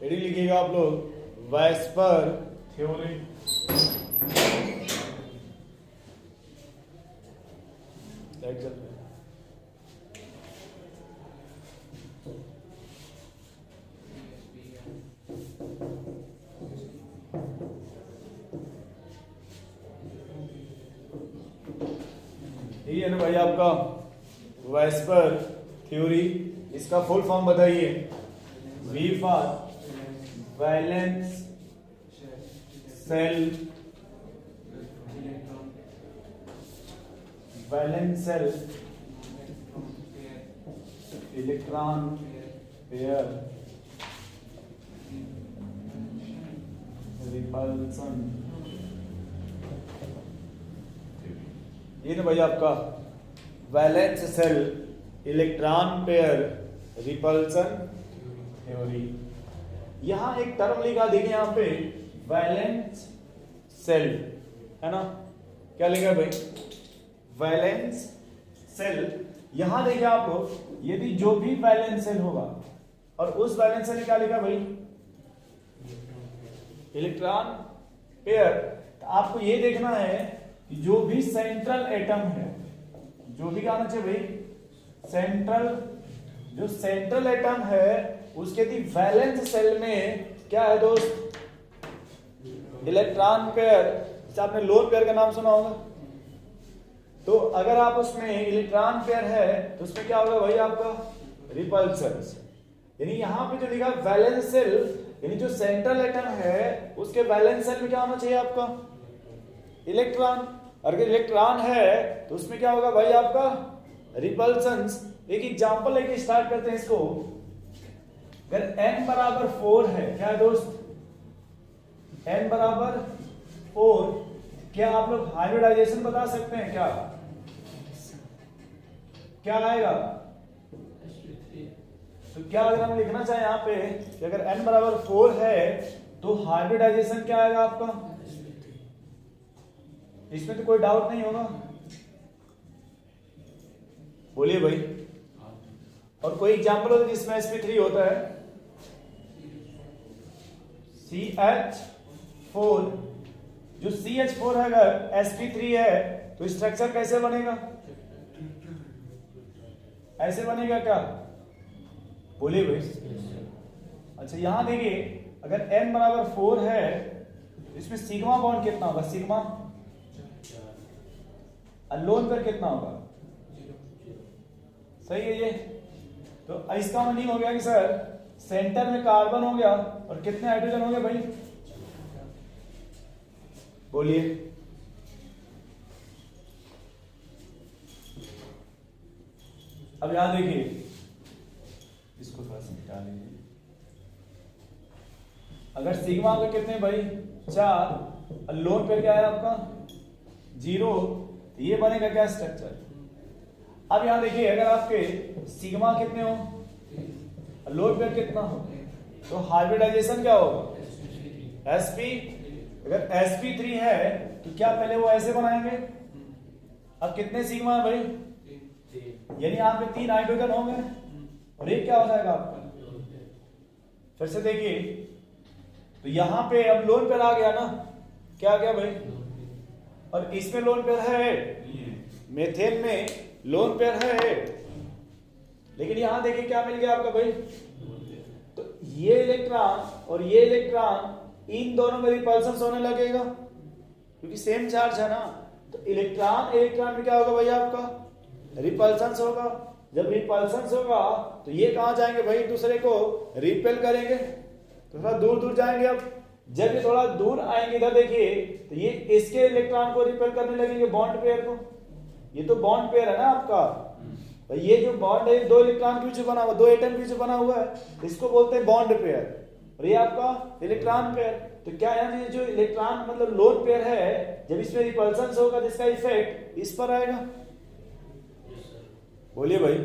Heading लिखिएगा आप लोग, वेस्पर थ्योरी। लाइट चल रहा है। ये है ना भाई आपका वेस्पर थ्योरी। इसका फुल फॉर्म बताइए। V for valence shell, valence shell electron pair repulsion. ये ना भाई आपका valence shell electron pair repulsion theory. यहां एक टर्म लिखा देखिए यहां पे, वैलेंस सेल, है ना। क्या लिखा भाई? Valence shell. यहां देखिए आप लोग, यदि जो भी वैलेंस सेल होगा और उस वैलेंस सेल में क्या लिखा भाई? Electron pair. तो आपको ये देखना है कि जो भी सेंट्रल एटम है, जो भी क्या होना चाहिए भाई? सेंट्रल, जो सेंट्रल एटम है उसके यदि वैलेंस सेल में क्या है दोस्त? Electron pair. आपने लोन पेयर का नाम सुना होगा। तो अगर आप उसमें इलेक्ट्रॉन पेयर है तो उसमें क्या होगा भाई आपका? रिपल्सन। यानी यहां पे जो लिखा वैलेंस सेल, यानी जो सेंट्रल एटम है उसके वैलेंस सेल में क्या होना चाहिए आपका? इलेक्ट्रॉन। अगर इलेक्ट्रॉन है तो उसमें क्या होगा भाई आपका? रिपल्सन। एक एग्जांपल लेके स्टार्ट करते हैं इसको। अगर n बराबर 4 है, क्या है दोस्त? n बराबर 4, क्या आप लोग हाइब्रिडाइजेशन बता सकते हैं क्या? क्या आएगा? तो क्या अगर हम लिखना चाहें यहां पे कि अगर n बराबर 4 है तो हाइब्रिडाइजेशन क्या आएगा आपका? इसमें तो कोई डाउट नहीं होगा, बोलिए भाई। और कोई एग्जांपल हो जिसमें sp3 होता है? CH4। जो CH4 है अगर sp3 है तो स्ट्रक्चर कैसे बनेगा? ऐसे बनेगा क्या? बोलिए भाई। अच्छा यहां देखिए, अगर n बराबर 4 है तो इसमें सिग्मा बॉन्ड कितना होगा? सिग्मा। लोन पर कितना होगा? सही है ये। तो इसका मीनिंग हो गया कि सर सेंटर में कार्बन हो गया और कितने हाइड्रोजन हो गए भाई? बोलिए। अब यहां देखिए, इसको थोड़ा सा मिटा लीजिए। अगर सिग्मा के कितने भाई? 4, और लोन पर क्या है आपका? 0, तो ये बनेगा क्या स्ट्रक्चर? अब यहां देखिए, अगर आपके सिग्मा कितने हो, लोड पेयर कितना हो, तो हाइब्रिडाइजेशन क्या होगा? sp। अगर sp3 है तो क्या पहले वो ऐसे बनाएंगे? अब कितने सिग्मा है भाई? यानी यहां पे 3 हाइड्रोजन हो गए और एक क्या हो जाएगा आपका? फिर से देखिए, तो यहां पे अब लोन पेयर आ गया ना। क्या आ गया भाई? और इसमें लोन पेयर है, मेथेन में लोन पेयर है, लेकिन यहां देखिए क्या मिल गया आपका भाई? तो ये इलेक्ट्रॉन और ये इलेक्ट्रॉन, इन दोनों में रिपल्सन होने लगेगा क्योंकि सेम चार्ज है ना। तो इलेक्ट्रॉन इलेक्ट्रॉन में क्या होगा भाई आपका? रिपल्सन होगा। जब रिपल्सन होगा तो ये कहां जाएंगे भाई? एक दूसरे को रिपेल करेंगे, तो थोड़ा दूर दूर जाएंगे। अब जब ये थोड़ा दूर आएंगे इधर देखिए, तो ये इसके इलेक्ट्रॉन को रिपेल करने लगेंगे, बॉन्ड पेयर को। ये तो बॉन्ड पेयर है ना आपका। तो ये जो बॉन्ड है, 2 इलेक्ट्रॉन के बीच में बना हुआ, 2 एटम के बीच में बना हुआ है, इसको बोलते हैं बॉन्ड पेयर। और ये आपका इलेक्ट्रॉन पेयर। तो क्या है, जो इलेक्ट्रॉन मतलब लोन पेयर है, जब इसमें रिपल्सन होगा तो इसका इफेक्ट इस पर आएगा। बोलिए भाई।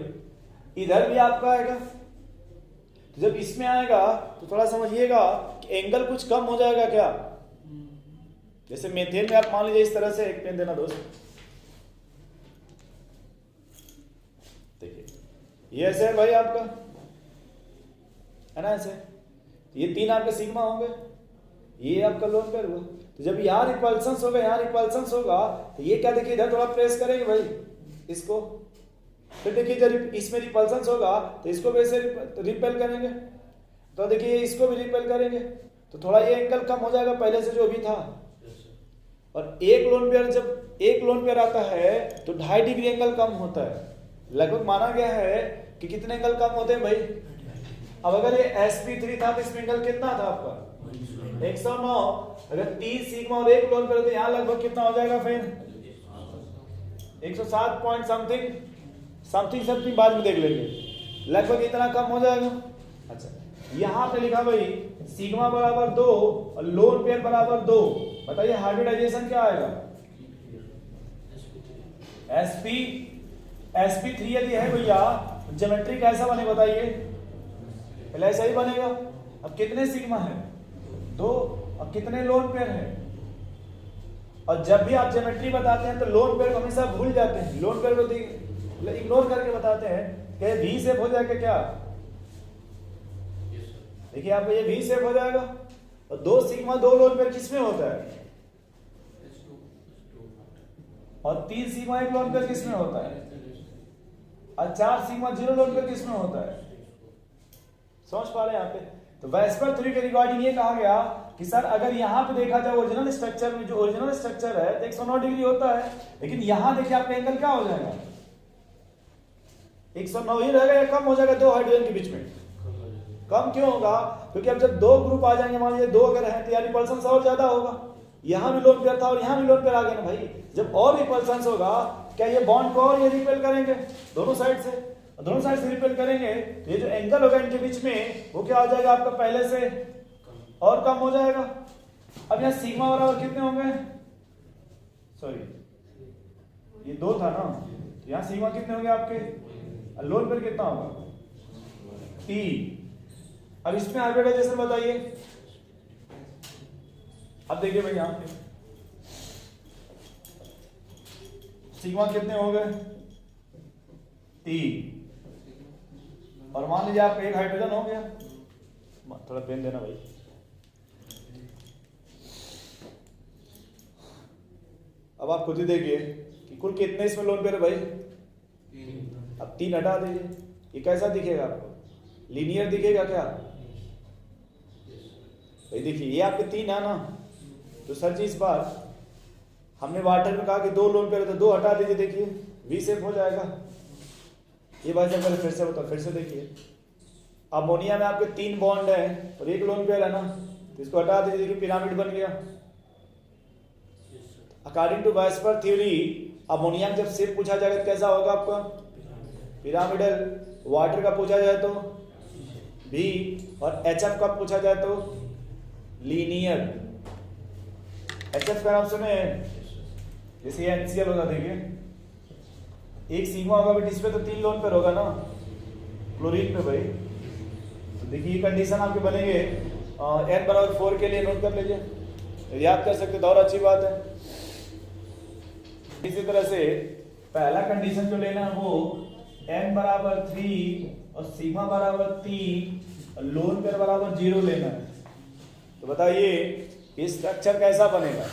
इधर भी आपका आएगा। तो जब इसमें आएगा तो थोड़ा समझिएगा कि एंगल कुछ कम हो जाएगा क्या? जैसे मेथेन में आप मान लीजिए इस तरह से, एक पेन देना दोस्त, देखिए ये ऐसे है भाई आपका, है ना ऐसे। तो ये 3 आपके सिग्मा होंगे, ये आपका लोन पेयर हुआ। तो जब यहाँ रिपल्सन्स होगा, यहाँ रिपल्सन्स होगा, तो ये क्या देखिए इधर थोड़ा प्रेस करेंगे भाई इसको, फिर देखिए जब इसमें रिपल्सन्स होगा तो इसको भी ऐसे रिपेल करेंगे, तो देखिए इसको भी रिपेल करेंगे, तो थोड़ा ये एंगल कम हो जाएगा पहले से जो भी था। और एक लोन पेयर जब एक लोन पेयर आता है तो 2.5 डिग्री एंगल कम होता है, लगभग माना गया है कि कितने एंगल कम होते हैं भाई। अब अगर ये sp3 था तो इसमें एंगल कितना था आपका 109, अगर 3 सिग्मा और एक लोन पेयर तो यहाँ लगभग कितना हो जाएगा फिर 107 पॉइंट समथिंग बाद में देख लेंगे, लगभग इतना कम हो जाएगा। अच्छा यहाँ पे लिखा भाई सिग्मा बराबर 2 और लोन पेयर बराबर 2, बताइए हाइब्रिडाइजेशन क्या आएगा sp3 यदि है भैया, ज्योमेट्री कैसा बने बताइए, पहले ऐसा ही बनेगा। अब कितने सिग्मा है 2 और कितने लोन पेयर है, और जब भी आप ज्योमेट्री बताते हैं तो लोन पेयर को हमेशा भूल जाते हैं, लोन पेयर को इग्नोर करके बताते हैं कि V शेप हो जाएगा क्या, देखिए आपको ये V शेप हो जाएगा। और 2 सिग्मा 2 लोन पेयर किसमें होता है, और 3 सिग्मा 1 लोन पेयर किसमें होता है, और 4 सिग्मा 0 लोन पेयर किसमें होता है, समझ पा रहे हैं यहाँ पे। तो वेस्पर थ्योरी के रिगार्डिंग ये कहा गया कि सर अगर यहाँ पे देखा जाए ओरिजिनल स्ट्रक्चर में, जो ओरिजिनल स्ट्रक्चर है 109 डिग्री होता है, लेकिन यहाँ देखिए आपका एंगल क्या हो जाएगा 109 ही रहेगा या कम हो जाएगा 2 हाइड्रोजन के बीच में, कम क्यों होगा, क्योंकि अब जब 2 ग्रुप आ जाएंगे, मान लीजिए 2 अगर है तो यार रिपल्सन और ज्यादा होगा, यहाँ भी लोन पेयर था और यहाँ भी लोन पेयर आ गया ना भाई, जब और रिपल्सन होगा क्या ये बॉन्ड को और ये रिपेल करेंगे दोनों साइड से, दोनों साइड से रिपेल करेंगे तो ये जो एंगल होगा इनके बीच में वो क्या हो जाएगा आपका पहले से और कम हो जाएगा। अब यहाँ सिग्मा बराबर कितने होंगे, सॉरी ये 2 था ना, तो यहाँ सिग्मा कितने होंगे आपके, लोन पेयर कितना होगा 3। अब इसमें हाइब्रिडाइजेशन बताइए, अब देखिए भाई यहाँ पे सिग्मा कितने हो गए 3, और मान लीजिए आप एक हाइड्रोजन हो गया, थोड़ा पेन देना भाई, अब आप खुद ही देखिए कि कुल कितने इसमें लोन पेयर है भाई, अब 3 हटा दीजिए, ये कैसा दिखेगा आपको, लीनियर दिखेगा क्या भाई, देखिए ये आपके 3 है ना, तो सर जी इस बार हमने वाटर में कहा कि 2 लोन पेयर है तो 2 हटा दीजिए, देखिए V शेप हो जाएगा। ये भाई साहब फिर से होता, फिर से देखिए अमोनिया में आपके 3 बॉन्ड है और 1 लोन पेयर है ना, तो इसको हटा दीजिए, देखिए पिरामिड बन गया। According to VSEPR theory ammonia में जब शेप पूछा जाएगा तो कैसा होगा आपका पिरामिडल, वाटर का पूछा जाए तो V, और HF का पूछा जाए तो लीनियर। HF का नाम सुने, जैसे ये NCl होगा, देखिए एक सिग्मा होगा बेटा, इस पे तो 3 लोन पेयर होगा ना क्लोरीन पे भाई, तो देखिए ये कंडीशन आपके बनेंगे n बराबर 4 के लिए, नोट कर लीजिए, याद कर सकते तो और अच्छी बात है। इसी तरह से पहला कंडीशन जो लेना है वो n बराबर 3 और सिग्मा बराबर 3 और लोन पेयर बराबर 0 लेना है। तो बताइए ये स्ट्रक्चर कैसा बनेगा,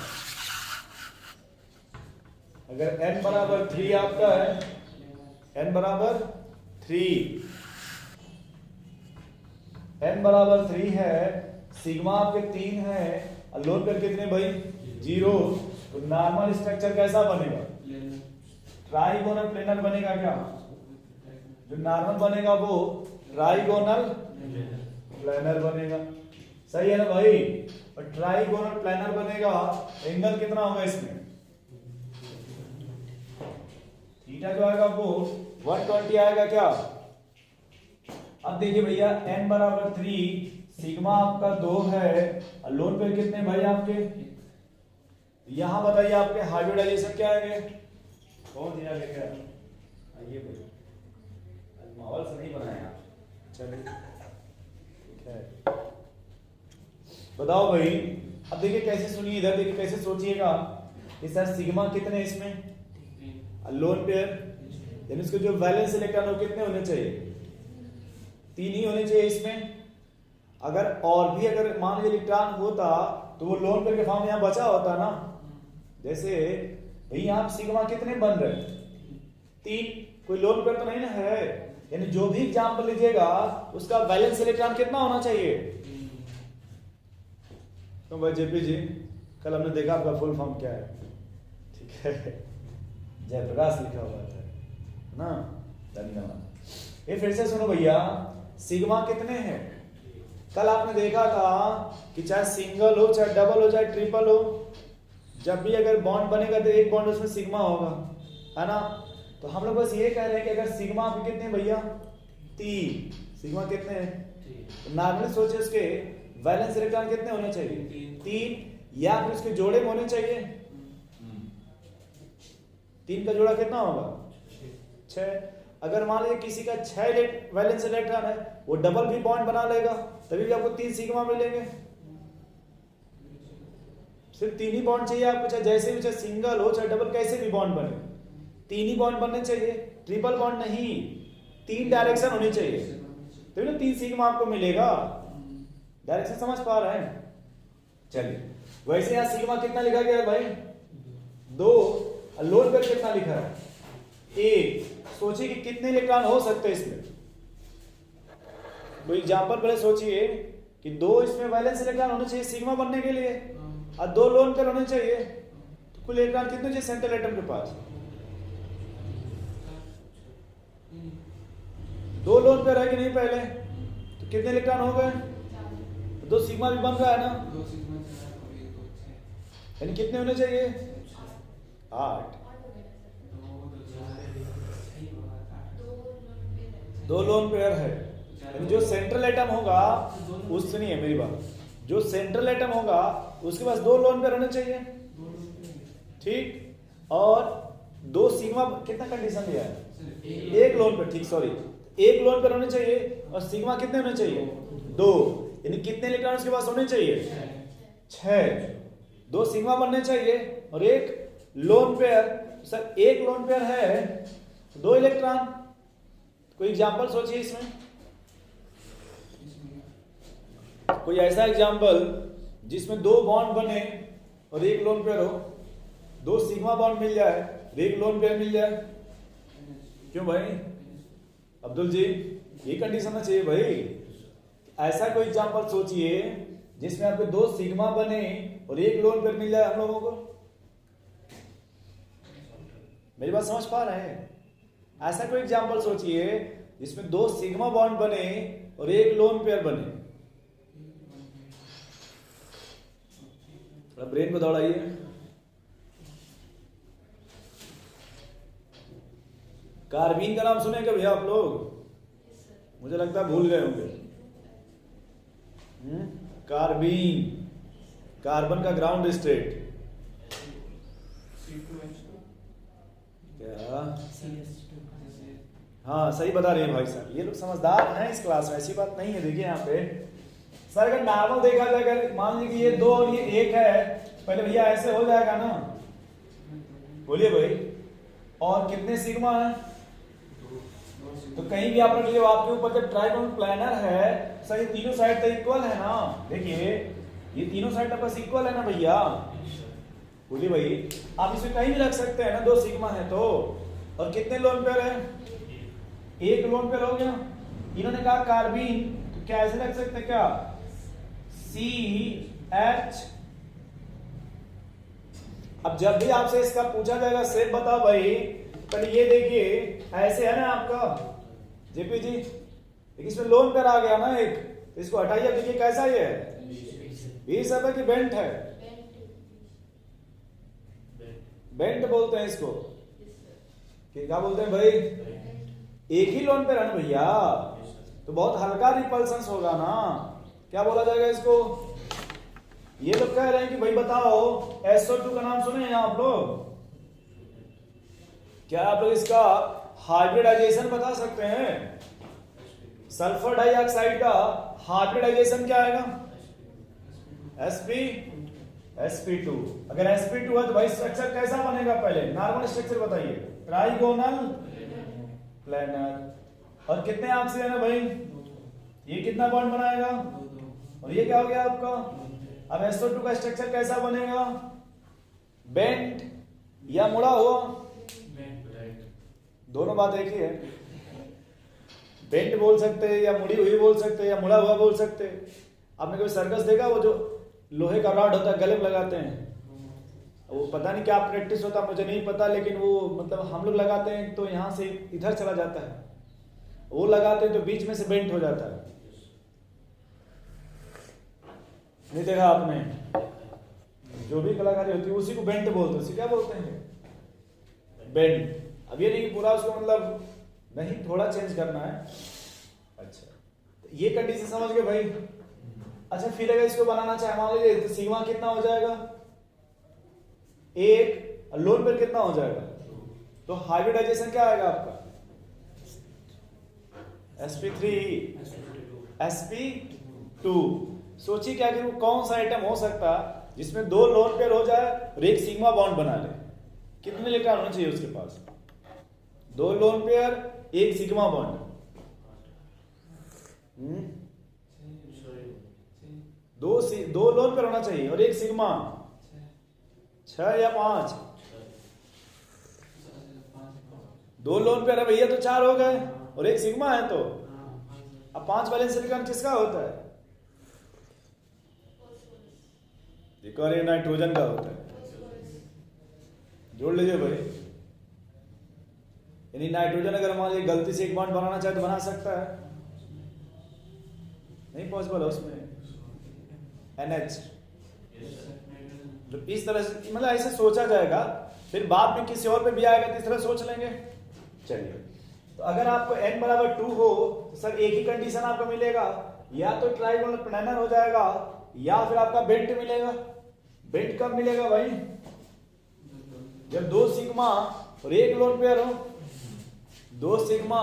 अगर n बराबर 3 आपका है, n बराबर 3 है, सिग्मा आपके 3 है और लोन पेयर कितने भाई 0, तो नॉर्मल स्ट्रक्चर कैसा बनेगा, ट्राइगोनल प्लेनर बनेगा क्या, जो नॉर्मल बनेगा वो ट्राइगोनल प्लेनर बनेगा, सही है ना भाई। और ट्राइगोनल प्लेनर बनेगा, एंगल कितना होगा इसमें, थीटा जो आएगा वो 120 आएगा क्या। अब देखिए भैया n बराबर 3, सिग्मा आपका 2 है और लोन पेयर कितने भाई आपके, यहां बताइए आपके हाइब्रिडाइजेशन क्या आएंगे, कौन दिया लेके आइए भाई, माहौल से नहीं बनाया, चलिए ठीक है बताओ भाई। अब देखिए कैसे सुनिए, इधर देखिए कैसे सोचिएगा कि सर सिग्मा कितने इसमें, लोन पेयर यानी इसके जो वैलेंस इलेक्ट्रॉन हो कितने होने चाहिए, 3 ही होने चाहिए इसमें। अगर और भी अगर मान लीजिए इलेक्ट्रॉन होता तो वो लोन पेयर के फॉर्म में यहाँ बचा होता ना। जैसे भाई यहाँ सिग्मा कितने बन रहे हैं? 3, कोई लोन पेयर तो नहीं ना है, यानी जो भी एग्जाम्पल लीजिएगा उसका वैलेंस इलेक्ट्रॉन कितना होना चाहिए? तो भाई जेपी जी कल हमने देखा आपका फुल फॉर्म क्या है, ठीक है, जयप्रकाश लिखा हुआ था ना, धन्यवाद। ये फिर से सुनो भैया, सिग्मा कितने हैं? कल आपने देखा था कि चाहे सिंगल हो चाहे डबल हो चाहे ट्रिपल हो, जब भी अगर बॉन्ड बनेगा तो एक बॉन्ड उसमें सिग्मा होगा, है ना। तो हम लोग बस ये कह रहे हैं कि अगर सिग्मा आपके कितने भैया? 3। सिग्मा कितने हैं? तो नॉर्मली सोचे उसके वैलेंस इलेक्ट्रॉन कितने होने चाहिए? 3, या फिर उसके जोड़े में होने चाहिए। 3 का जोड़ा कितना होगा? 6। अगर मान लीजिए किसी का 6 वैलेंस इलेक्ट्रॉन है, वो डबल भी बॉन्ड बना लेगा, तभी भी आपको 3 सिग्मा मिलेंगे। सिर्फ 3 ही बॉन्ड चाहिए आपको, चाहे जैसे भी, चाहे सिंगल हो चाहे डबल, कैसे भी बॉन्ड बने, 3 ही बॉन्ड बनने चाहिए, ट्रिपल बॉन्ड नहीं। 3 डायरेक्शन होनी चाहिए, तभी ना 3 सिग्मा आपको मिलेगा। डायरेक्शन समझ पा रहे हैं? चलिए, वैसे यहाँ सिग्मा कितना लिखा गया है भाई? 2। लोन पेयर कितना लिखा है? 1। सोचिए कि कितने इलेक्ट्रॉन हो सकते हैं इसमें। कोई एग्जांपल पहले सोचिए कि 2 इसमें वैलेंस इलेक्ट्रॉन होने चाहिए सिग्मा बनने के लिए, और 2 लोन पेयर होने चाहिए, तो कुल इलेक्ट्रॉन कितने चाहिए सेंट्रल एटम के पास? 2 लोन पेयर है कि नहीं पहले? तो कितने इलेक्ट्रॉन हो गए? 2 सिग्मा भी बन रहा है ना, यानी कितने होने चाहिए? 8। 2 लोन पेयर है, यानी जो सेंट्रल एटम होगा उससे नहीं है मेरी बात, जो सेंट्रल एटम होगा उसके पास 2 लोन पेयर होने चाहिए, ठीक। और 2 सिग्मा, कितना कंडीशन दिया है? 1 लोन पेयर, ठीक, सॉरी, 1 लोन पेयर होने चाहिए, और सिग्मा कितने होने चाहिए? 2, यानी कितने इलेक्ट्रॉन उसके पास होने चाहिए? 6। 2 सिग्मा बनने चाहिए और 1 lone pair. Sir 1 lone pair है, 2 इलेक्ट्रॉन। कोई एग्जांपल सोचिए इसमें, कोई ऐसा एग्जांपल जिसमें 2 बॉन्ड बने और 1 लोन पेयर हो, 2 सिग्मा बॉन्ड मिल जाए, 1 लोन पेयर मिल जाए। क्यों भाई अब्दुल जी, ये कंडीशन ना चाहिए भाई। ऐसा कोई एग्जांपल सोचिए जिसमें आपके 2 सिग्मा बने और 1 लोन पेयर मिल जाए हम लोगों को। मेरी बात समझ पा रहे हैं? ऐसा कोई एग्जांपल सोचिए जिसमें 2 सिग्मा बॉन्ड बने और 1 लोन पेयर बने। थोड़ा ब्रेन को दौड़ाइए। कार्बीन का नाम सुने कभी आप लोग? मुझे लगता है भूल गए होंगे। कार्बीन, कार्बन का ग्राउंड स्टेट क्या? हाँ सही बता रहे हैं भाई साहब, ये लोग समझदार हैं इस क्लास में, ऐसी बात नहीं है। देखिए यहाँ पे सर, अगर नॉर्मल देखा जाए, अगर मान लीजिए कि ये 2 और ये 1 है, पहले भैया ऐसे हो जाएगा ना, बोलिए भाई। और कितने सिग्मा है? तो कहीं भी आप रख लीजिए, आपके ऊपर जब ट्राइगोनल प्लानर है, सर ये तीनों साइड तो इक्वल है ना। देखिए ये तीनों साइड आपस इक्वल है ना भैया, बोलिए भाई। आप इसे कहीं भी रख सकते हैं ना, 2 सिग्मा है तो। और कितने लोन पेयर है? 1 लोन पेयर हो गया। इन्होंने कहा कार्बीन, तो क्या ऐसे रख सकते हैं क्या? CH। अब जब भी आपसे इसका पूछा जाएगा शेप बताओ भाई, पहले ये देखिए ऐसे है ना आपका जेपी जी, लेकिन इसमें लोन पेयर आ गया ना एक, तो इसको हटाइए। देखिए कैसा ये है, 20 है कि बेंट है? बेंट बोलते हैं इसको, क्या बोलते हैं भाई? एक ही लोन पेयर है ना भैया, तो बहुत हल्का रिपल्सन होगा ना। क्या बोला जाएगा इसको? ये लोग कह रहे हैं कि भाई बताओ SO2 का नाम सुने हैं आप लोग? क्या आप लोग इसका हाइब्रिडाइजेशन बता सकते हैं? सल्फर डाइऑक्साइड का हाइब्रिडाइजेशन क्या आएगा? sp2। अगर sp2 है तो भाई स्ट्रक्चर कैसा बनेगा? पहले नॉर्मल स्ट्रक्चर बताइए। Trigonal planner. और कितने आपसे है ना भाई? ये कितना बॉन्ड बनाएगा? और ये क्या हो गया आपका। अब SO2 का स्ट्रक्चर कैसा बनेगा, बेंट या मुड़ा हुआ, दोनों बात एक ही है। बेंट बोल सकते हैं या मुड़ी हुई बोल सकते हैं या मुड़ा हुआ बोल सकते हैं। आपने कभी सर्कस देखा, वो जो लोहे का रॉड होता है गले में लगाते हैं, वो पता नहीं क्या प्रैक्टिस होता है मुझे नहीं पता, लेकिन वो मतलब हम लोग लगाते हैं तो यहाँ से इधर चला जाता है, वो लगाते हैं तो बीच में से बेंट हो जाता है। नहीं देखा आपने, जो भी कलाकारी होती है उसी को बेंट बोलते हैं। उसी क्या बोलते हैं, बेंट। अब ये नहीं कि पूरा उसको मतलब नहीं, थोड़ा चेंज करना है। अच्छा, तो ये कंडीशन समझ गए भाई। अच्छा, फिर अगर इसको बनाना चाहे मान लीजिए तो सिग्मा कितना हो जाएगा, 1, लोन पेयर कितना हो जाएगा, तो हाइब्रिडाइजेशन क्या आएगा आपका, sp3 sp2। सोचिए क्या कि वो कौन सा आइटम हो सकता है जिसमें 2 लोन पेयर हो जाए और एक सिग्मा बॉन्ड बना ले। कितने इलेक्ट्रॉन होने चाहिए उसके पास, 2 लोन पेयर, 1 सिग्मा बॉन्ड। दो लोन पेयर होना चाहिए और 1 सिग्मा, 6 या 5, 2 लोन पेयर है भैया तो 4 हो गए और 1 सिग्मा है, तो अब 5 वैलेंस इलेक्ट्रॉन किसका होता है, एक और ये नाइट्रोजन का होता है। जोड़ लीजिए भाई, यानी नाइट्रोजन अगर मान लीजिए गलती से एक बॉन्ड बनाना चाहे तो बना सकता है, नहीं पॉसिबल है उसमें NH। तो इस तरह से मतलब ऐसे सोचा जाएगा, फिर बाद में किसी और पे भी आएगा तो इस तरह सोच लेंगे। चलिए, तो अगर आपको n बराबर 2 हो तो सर एक ही कंडीशन आपको मिलेगा, या तो ट्राइगोनल प्लेनर हो जाएगा या फिर आपका बेंट मिलेगा। बेंट कब मिलेगा भाई, जब 2 सिग्मा और 1 लोन पेयर हो, 2 सिग्मा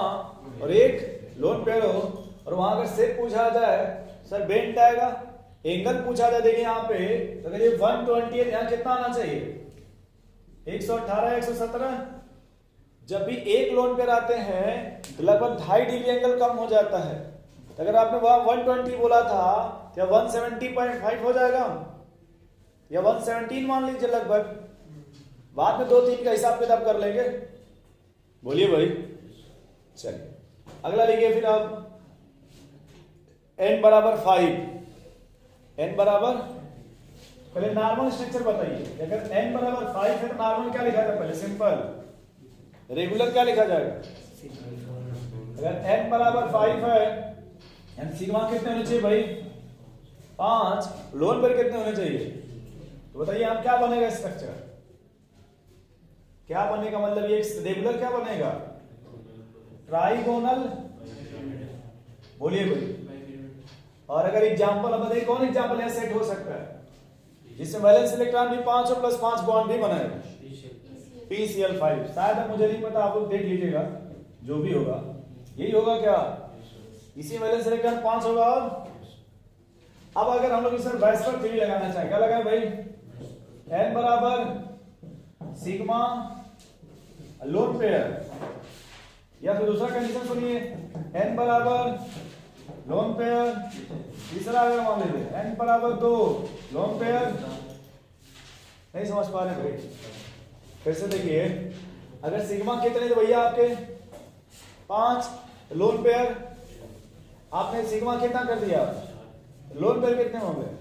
और 1 लोन पेयर हो, और वहां अगर शेप पूछा जाए सर बेंट आएगा। एंगल पूछा जाए, देखिए यहाँ पे तो अगर ये 120 है, यहाँ कितना आना चाहिए, 118 117। जब भी 1 लोन पेयर आते हैं तो लगभग 2.5 डिग्री एंगल कम हो जाता है। तो अगर आपने वहां 120 बोला था क्या 170.5 हो जाएगा, या 117 मान लीजिए लगभग, बाद में 2-3 का हिसाब किताब कर लेंगे। बोलिए भाई। चलिए अगला लिखिए फिर आप, n बराबर 5, n बराबर, पहले नॉर्मल स्ट्रक्चर बताइए। अगर n बराबर 5 है तो नॉर्मल क्या लिखा जाए, पहले सिंपल। रेगुलर क्या लिखा जाएगा, अगर n बराबर 5 है, n सिग्मा कितने होने चाहिए भाई, 5, लोन पर कितने होने चाहिए, तो बताइए आप क्या बनेगा स्ट्रक्चर, क्या बनेगा, मतलब ये रेगुलर क्या बनेगा, ट्राइगोनल। बोलिए भाई। और अगर एग्जांपल अब बताइए कौन एग्जांपल यहां सेट हो सकता है जिसमें वैलेंस इलेक्ट्रॉन भी 5 और +5 बॉन्ड भी बनाएगा, PCl5। शायद अब मुझे नहीं पता, आप लोग देख लीजिएगा, जो भी होगा यही होगा क्या, इसी वैलेंस इलेक्ट्रॉन 5 होगा। और अब अगर हम लोग इस वैस्पर थ्योरी लगाना चाहें, क्या लगाए भाई, n बराबर सिग्मा लोन पेयर, या फिर दूसरा कंडीशन सुनिए, n बराबर लोन पेयर, तीसरा अगर मान लीजिए n बराबर 2 लोन पेयर। नहीं समझ पा रहे भाई, फिर से देखिए, अगर सिग्मा कितने थे भैया आपके 5 लोन पेयर, आपने सिग्मा कितना कर दिया, लोन पेयर कितने हो गए,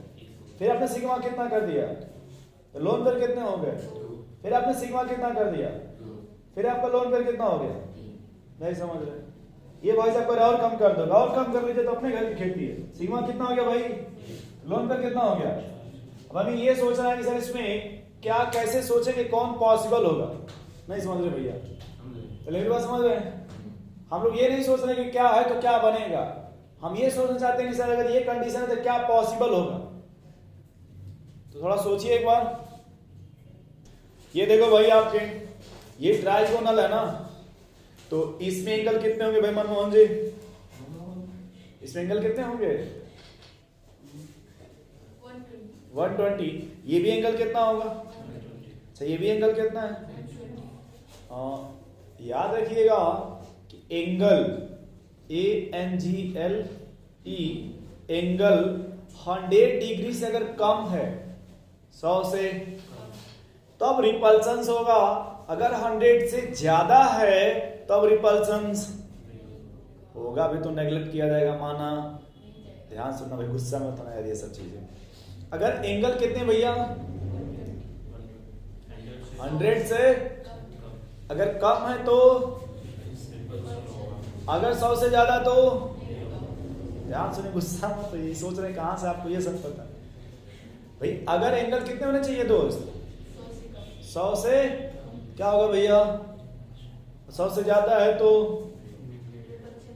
फिर आपने सिग्मा कितना कर दिया, तो लोन पेयर कितने हो गए, फिर आपने सिग्मा कितना कर दिया, फिर आपका लोन पेयर कितना हो गया। नहीं समझ रहे, ये भाई साहब और कम कर दो, और कम कर लीजिए तो अपने घर की खेती है। सिग्मा कितना हो गया भाई, लोन पेयर कितना हो गया। अब हमें ये सोचना है कि सर इसमें क्या कैसे सोचेंगे, कौन पॉसिबल होगा। नहीं समझ रहे भैया, तो मेरी बात समझ रहे हैं। हम लोग ये नहीं सोच रहे कि क्या है तो क्या बनेगा, हम ये सोचना चाहते हैं कि सर अगर ये कंडीशन है तो क्या पॉसिबल होगा। तो थोड़ा सोचिए एक बार। ये देखो भाई आपके ये ट्राइगोनल है ना, तो इसमें एंगल कितने होंगे भाई मनमोहन जी, इसमें एंगल कितने होंगे 120। ये भी एंगल कितना होगा, अच्छा ये भी एंगल कितना है, याद रखिएगा कि एंगल ANGLE एंगल 100 डिग्री से अगर कम है 100 से, तब रिपल्सन्स होगा। अगर 100 से ज्यादा है तब रिपल्सन्स होगा भी, तो नेगलेक्ट किया जाएगा, माना। ध्यान सुनना भाई, गुस्सा में तो ना ये सब चीजें। अगर एंगल कितने भैया 100 से अगर कम है तो, अगर 100 से ज्यादा तो, ध्यान सुनिए, गुस्सा मत, तो ये सोच रहे कहां से आपको ये सब पता भाई। अगर एंगल कितने होने चाहिए दोस्त 100 से, क्या होगा भैया 100 से ज्यादा है तो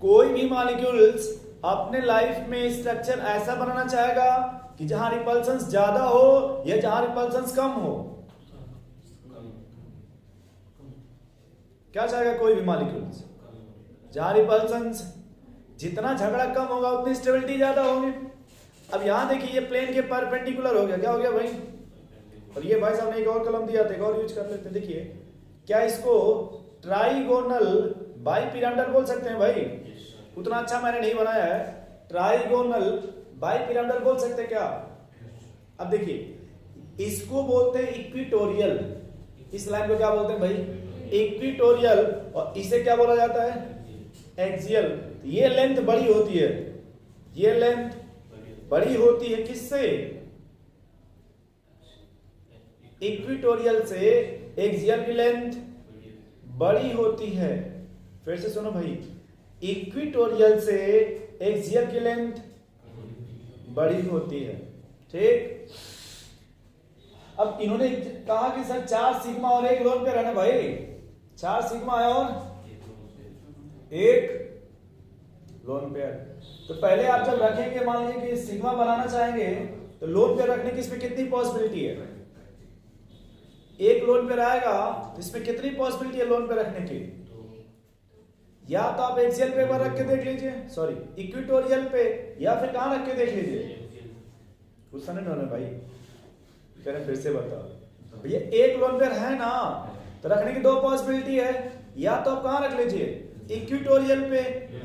कोई भी मॉलिक्यूल्स अपने लाइफ में स्ट्रक्चर ऐसा बनाना चाहेगा कि जहां रिपल्सन्स ज्यादा हो या जहां रिपल्सन्स कम हो। क्या चाहेगा कोई भी मॉलिक्यूल्स, जहां रिपल्सन्स जितना झगड़ा कम होगा उतनी स्टेबिलिटी ज्यादा होगी। अब यहां देखिए ये प्लेन के परपेंडिकुलर हो गया, क्या हो गया भाई, और ये भाई साहब ने एक और कलम दिया था, एक और यूज कर लेते हैं। देखिए क्या इसको ट्राइगोनल बाइपिरामिडल बोल सकते हैं भाई, उतना अच्छा मैंने नहीं बनाया है, ट्राइगोनल बाइपिरामिडल बोल सकते हैं क्या। अब देखिए इसको बोलते हैं इक्विटोरियल, इस लाइन को क्या बोलते हैं भाई इक्विटोरियल, और इसे क्या बोला जाता है एक्सियल। ये लेंथ बड़ी होती है, ये लेंथ बड़ी होती है किससे, इक्विटोरियल से एक्सियल की लेंथ बड़ी होती है। फिर से सुनो भाई, इक्विटोरियल से एक्सियल की लेंथ बड़ी होती है, ठीक। अब इन्होंने कहा कि सर 4 सिग्मा और 1 लोन पेयर है ना भाई, 4 सिग्मा है और 1 लोन पेयर। तो पहले आप जब रखेंगे, मान लीजिए कि सिग्मा बनाना चाहेंगे तो लोन पेयर रखने की इसमें कितनी पॉसिबिलिटी है, 1 लोन पेयर आएगा तो इसमें कितनी पॉसिबिलिटी है लोन पेयर रखने की। या तो आप एक्सियल पे पर रख के देख लीजिए, सॉरी इक्विटोरियल पे, या फिर कहां रख के देख लीजिए। गुस्सा नहीं होना भाई, कह रहे फिर से बताओ भैया 1 लोन पेयर है ना, तो रखने की 2 पॉसिबिलिटी है, या तो आप कहां रख लीजिए इक्विटोरियल पे,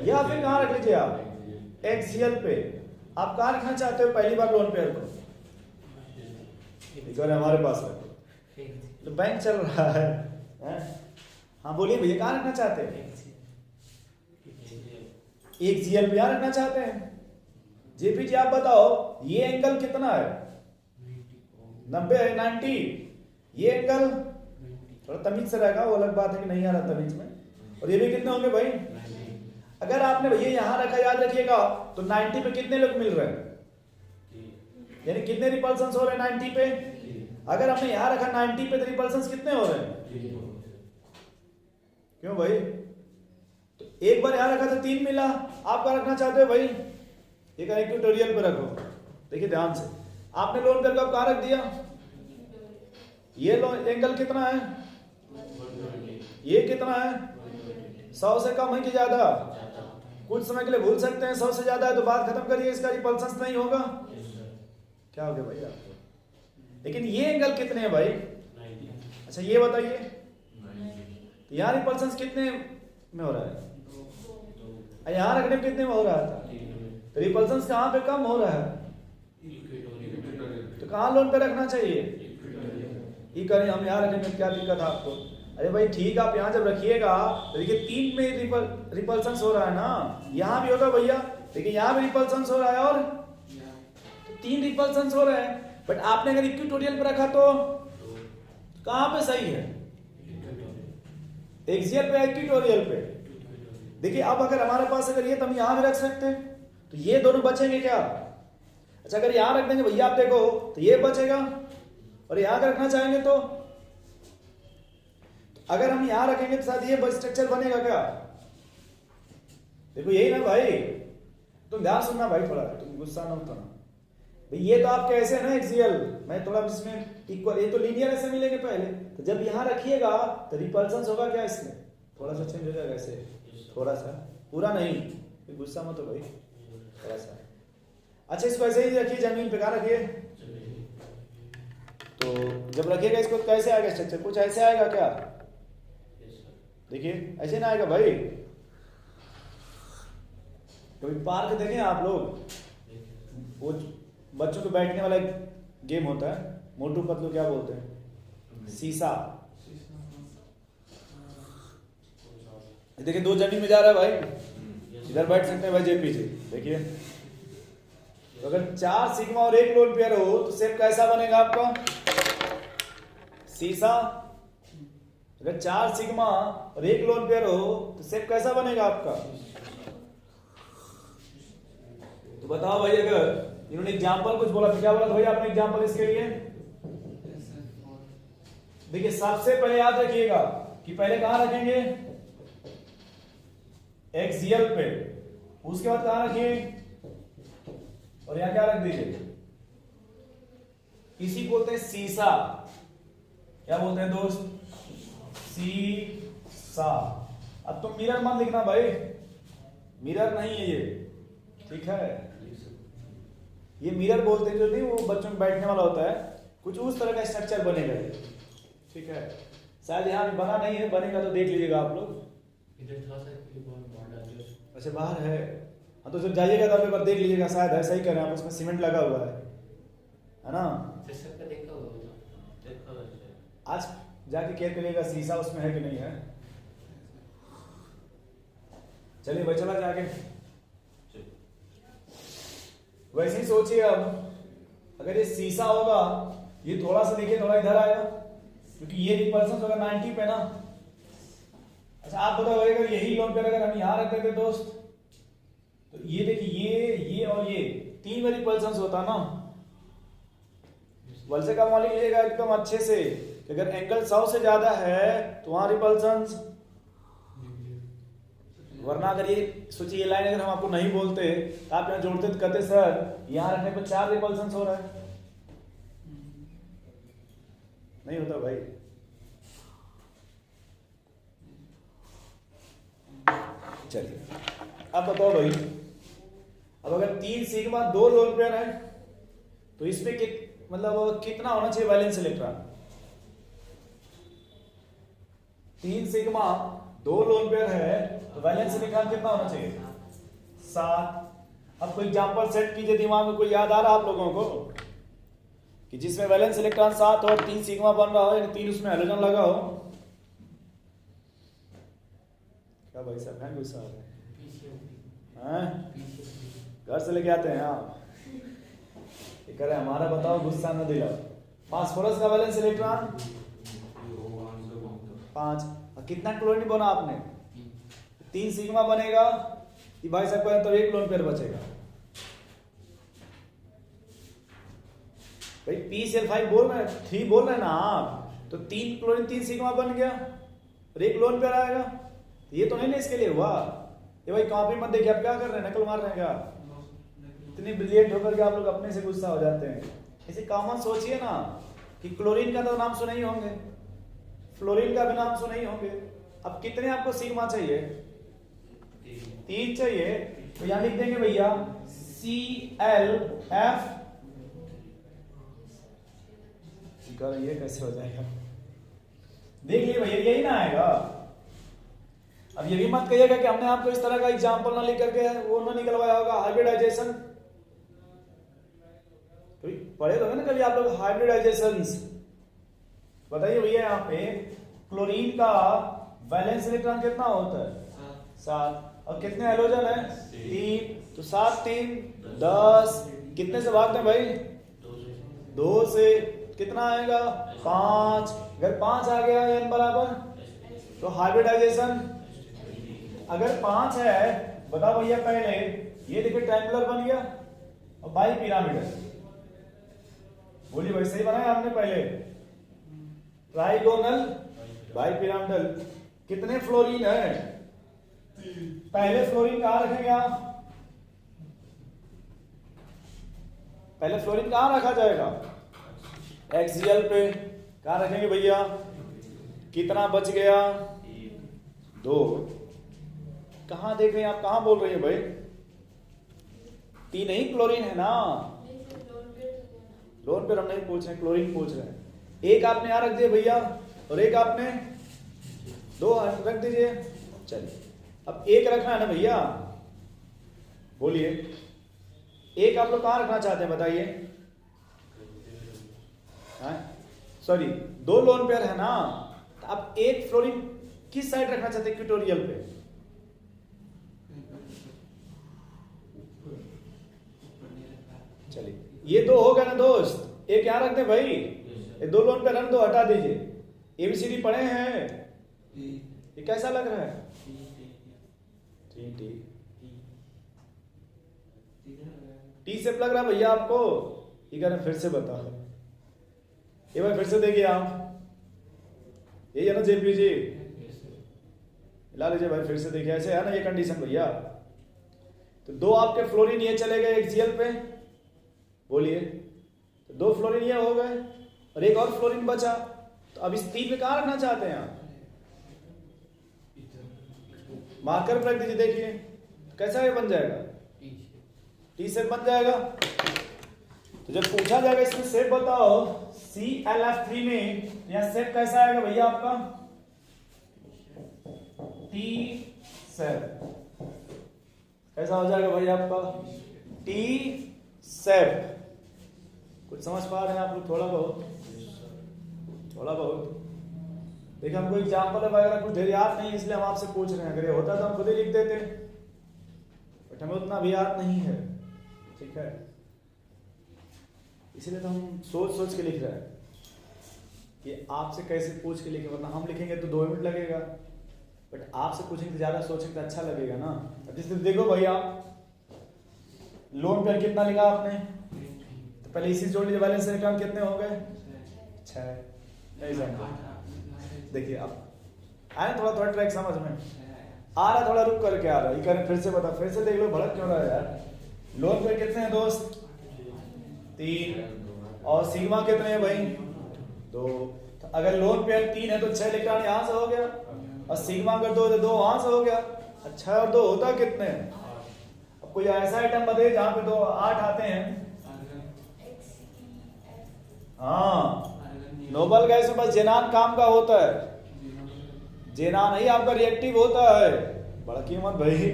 या फिर कहां रख लीजिए आप एक्सियल पे। आप कहां रखना चाहते हो पहली बार लोन पेयर को, हमारे पास रखो, तो बैंक चल रहा है, हाँ बोलिए भैया कहां रखना चाहते हैं, एक्सियल पे यहां रखना चाहते हैं। जेपी जी आप बताओ ये एंगल कितना है, 90 है, 90। ये एंगल थोड़ा तमीज से रहेगा, वो अलग बात है कि नहीं आ रहा तमीज में, और ये भी कितने होंगे भाई। अगर आपने भैया यहां रखा, याद रखिएगा, तो 90 पे कितने लोग मिल रहे हैं, यानी कितने रिपल्सन्स हो रहे हैं 90 पे। अगर हमने यहां रखा 90 पे तो रिपल्सन्स कितने हो रहे हैं, क्यों भाई, तो एक बार यहां रखा तो 3 मिला। आप क्या रखना चाहते हो भाई, एक इक्विटोरियल पे रखो। देखिए ध्यान से, आपने लोन पेयर को कहां रख दिया, ये लोन एंगल कितना है, ये कितना है 100 से कम है कि ज्यादा, कुछ समय के लिए भूल सकते हैं 100 से ज्यादा है तो बात खत्म करिए, इसका रिपल्सन्स नहीं होगा। क्या हो गया भाई आपको, लेकिन ये एंगल कितने हैं भाई, अच्छा ये बताइए, यहां रिपल्सन्स कितने में हो रहा है, यहां रखने में कितने में हो रहा था, तो रिपल्सन्स कहां पे कम हो रहा है, तो कहां लोन पे रखना चाहिए, ये करें हम यहां रखेंगे, क्या दिक्कत है आपको। अरे भाई ठीक, आप यहां जब रखिएगा तो देखिए 3 में रिपल्सन्स हो रहा है ना, यहां भी होगा भैया, देखिए यहां भी रिपल्सन्स हो रहा है और 3 रिपल्सन्स हो रहे हैं। बट आपने अगर इक्विटोरियल पे रखा तो कहां पे सही है, एक्सियल पे, इक्विटोरियल पे। देखिए अब अगर हमारे पास अगर ये तो हम यहां भी रख सकते हैं, तो ये दोनों बचेंगे क्या, अच्छा अगर यहां रख देंगे भैया आप देखो तो ये बचेगा, और यहां अगर रखना चाहेंगे तो अगर हम यहां रखेंगे तो शायद ये स्ट्रक्चर बनेगा क्या, देखो यही ना भाई, तुम ध्यान सुनना भाई, थोड़ा तुम गुस्सा ना होता ना भाई, ये तो आपके ऐसे है ना एक्सियल, मैं थोड़ा इसमें इक्वल, ये तो लीनियर ऐसे मिलेंगे पहले, तो जब यहां रखिएगा तो रिपल्सन्स होगा क्या इसमें, थोड़ा सा चेंज हो जाएगा ऐसे, थोड़ा सा, पूरा नहीं, गुस्सा मत हो भाई, थोड़ा सा। अच्छा इसको ऐसे ही रखिए, जमीन पे कहां रखिए, तो जब रखिएगा इसको कैसे आएगा स्ट्रक्चर, कुछ ऐसे आएगा क्या, देखिए ऐसे ना आएगा भाई। कभी पार्क देखें आप लोग, वो बच्चों के बैठने वाला गेम होता है, मोटू पतलू क्या बोलते हैं, सीसा। देखिए 2 जमीन में जा रहा है भाई, इधर बैठ सकते हैं भाई जेपी जी। देखिए तो अगर 4 सिग्मा और 1 लोन पेयर हो तो शेप कैसा बनेगा आपका, सीसा। अगर 4 सिग्मा और 1 लोन पेयर हो तो शेप कैसा बनेगा आपका। तो बताओ भाई, अगर इन्होंने एग्जाम्पल कुछ बोला तो क्या बोला था भाई आपने एग्जाम्पल इसके लिए। देखिए सबसे पहले याद रखिएगा कि पहले कहां रखेंगे, एक्सियल पे, उसके बाद कहां रखिए, और यहां क्या रख दीजिए, इसी को बोलते हैं सीसा। क्या बोलते हैं दोस्त, सीसा। अब तुम मिरर मत लिखना भाई, मिरर नहीं है ये, ठीक है। ये मिरर बोलते हैं जो नहीं, वो बच्चों में बैठने वाला होता है, कुछ उस तरह का स्ट्रक्चर बनेगा ये, ठीक है। शायद यहाँ बना नहीं है, बनेगा तो देख लीजिएगा आप लोग। अच्छा बाहर है, हाँ तो जब जाइएगा तो एक बार देख लीजिएगा, शायद ऐसा ही करें आप, उसमें सीमेंट लगा हुआ है ना। आज जाके केयर करिएगा शीशा उसमें है कि नहीं है। चलिए भाई चला जाके, वैसे ही सोचिए अब, अगर ये शीशा होगा, ये थोड़ा सा देखिए थोड़ा इधर आएगा, क्योंकि ये रिपल्सन होगा 90 पे ना। अच्छा आप बताओ, अगर यही लोन पे अगर हम यहाँ रखते थे दोस्त, तो ये देखिए ये और ये 3 में रिपल्सन होता ना। वैसे का मान लीजिएगा एकदम अच्छे से, अगर एंगल 100 से ज्यादा है तो वहां रिपल्सन, वरना अगर ये सोचिए ये लाइन अगर हम आपको नहीं बोलते तो आप यहाँ जोड़ते तो कहते सर यहाँ रखने पर 4 रिपल्सन हो रहा है, नहीं होता भाई। चलिए अब बताओ भाई, अब अगर 3 सिग्मा 2 लोन पेयर है तो इसमें मतलब कितना होना चाहिए valence electron. 3 sigma 2 lone pair है तो वैलेंस इलेक्ट्रॉन कितना होना चाहिए, 7। अब कोई एग्जांपल सेट कीजिए दिमाग में, कोई याद आ रहा आप लोगों को कि जिसमें वैलेंस इलेक्ट्रॉन 7 और 3 सिग्मा बन रहा हो, यानी 3 उसमें हैलोजन लगा हो। क्या भाई साहब हैं गुस्सा हैं, घर से लेके आते हैं आप, ये कह रहे हमारा बताओ गुस्सा न दिलाओ। फास्फोरस का वैलेंस इलेक्ट्रॉन 5, और कितना क्लोरीन बना आपने, 3 सिग्मा बनेगा, कि भाई साहब तो 1 लोन पेयर बचेगा। भाई PCl5 बोल रहे हैं, 3 बोल रहे हैं ना आप, तो 3 क्लोरीन 3 सिग्मा बन गया और 1 लोन पेयर आएगा। ये तो नहीं ना इसके लिए हुआ, ये भाई कॉपी मत देखिए, आप क्या कर रहे हैं, नकल मार रहे हैं क्या, इतनी ब्रिलियंट होकर के आप लोग अपने से गुस्सा हो जाते हैं। ऐसे कॉमन सोचिए ना कि क्लोरीन का तो नाम सुने ही होंगे, फ्लोरीन का भी नाम सुने ही होंगे। अब कितने आपको सिग्मा चाहिए, 3 चाहिए, तो यहां लिख देंगे भैया ClF। ये कैसे हो जाएगा, देख लिए भैया यही ना आएगा। अब ये भी मत कहिएगा कि हमने आपको इस तरह का एग्जांपल ना लेकर के वो ना निकलवाया होगा, हाइब्रिडाइजेशन। तो पढ़े तो ना कभी आप लोग हाइब्रिडाइजेशन। बताइए भैया यहाँ पे क्लोरीन का वैलेंस इलेक्ट्रॉन कितना होता है, 7, और कितने हैलोजन है, 3, तो 7 3 10, कितने से भागते हैं भाई, 2 से, कितना आएगा 5। अगर 5 आ गया n बराबर, तो हाइब्रिडाइजेशन अगर 5 है, बताओ भैया पहले ये देखिए ट्रायंगुलर बन गया और बाई पिरामिडल, बोलिए भाई सही बनाया हमने पहले, ट्राइगोनल बाई पिरामिडल। कितने फ्लोरीन है, पहले फ्लोरीन कहां रखेंगे आप, पहले फ्लोरीन कहां रखा जाएगा, एक्सियल पे। कहां रखेंगे भैया, कितना बच गया, 2। कहां देख रहे हैं आप, कहां बोल रहे हैं भाई, 3 ही क्लोरीन है ना, लोन पे हम नहीं पूछ रहे, क्लोरीन पूछ रहे हैं। 1 आपने यहां रख दिया भैया, और 1 आपने 2 रख दीजिए। चलिए अब 1 रखना है ना भैया, बोलिए एक आप लोग कहाँ रखना चाहते हैं बताइए? सॉरी, 2 लोन पेयर है ना, तो आप एक फ्लोरीन किस साइड रखना चाहते हैं इक्वेटोरियल पे? चलिए, ये 2 हो गए ना दोस्त, एक यहाँ रख दे भाई, ये 2 लोन पे रन दो, हटा दीजिए। ABCD पढ़े हैं? ये कैसा लग रहा है? टी शेप लग रहा है भैया आपको? ये कह रहे फिर से बताओ, ये भाई फिर से देखिए आप, यही है ना JPG? ला लीजिए भाई, फिर से देखिए, ऐसे है ना ये कंडीशन भैया। तो 2 आपके फ्लोरीन ये चले गए HCl पे, बोलिए, तो 2 फ्लोरीन ये हो गए और एक और फ्लोरीन बचा, तो अब इस 3 पे कहाँ रखना चाहते हैं आप? मार्कर पर रख दीजिए, देखिए तो कैसा ये बन जाएगा? टी शेप बन जाएगा। तो जब पूछा जाएगा इसमें शेप बताओ ClF3 में, यहाँ शेप कैसा आएगा भैया आपका? टी शेप कैसा हो जाएगा भाई आपका? T shape. कुछ समझ पा रहे हैं आप लोग? थोड़ा बहुत देखिए, हमको एग्जाम्पल वगैरह कुछ ढेर याद नहीं, इसलिए हम आपसे पूछ रहे हैं। अगर ये होता तो हम खुद ही लिख देते, बट हमें उतना भी याद नहीं है, ठीक है? इसलिए तो हम सोच के लिख रहे हैं कि आपसे कैसे पूछ के लिखे, वरना हम लिखेंगे तो 2 मिनट लगेगा, बट आपसे पूछेंगे तो ज्यादा सोचेंगे तो अच्छा लगेगा ना। अब जैसे देखो भैया, लोन पर कितना लिखा आपने, तो पहले इसी जोड़ लीजिए, बैलेंस अकाउंट कितने हो गए? 6। नहीं समझ, देखिए अब आए थोड़ा ट्रैक समझ में आ रहा, थोड़ा रुक करके आ रहा है। ये करें फिर से बता, फिर से देख लो, भड़क क्यों रहा है यार? लोन पे कितने हैं दोस्त? 3। और सिग्मा कितने हैं भाई? 2। तो अगर लोन पे 3 है तो 6 लिखा यहां से हो गया, और सिग्मा अगर 2 है तो 2 वहां से हो गया। 6 और 2 होता कितने? अब कोई ऐसा आइटम बताइए जहां पे 2 8 आते हैं। हाँ, नोबल गैस में बस जेनान काम का होता है, जेनान ही आपका रिएक्टिव होता है। बड़ा कीमत भाई,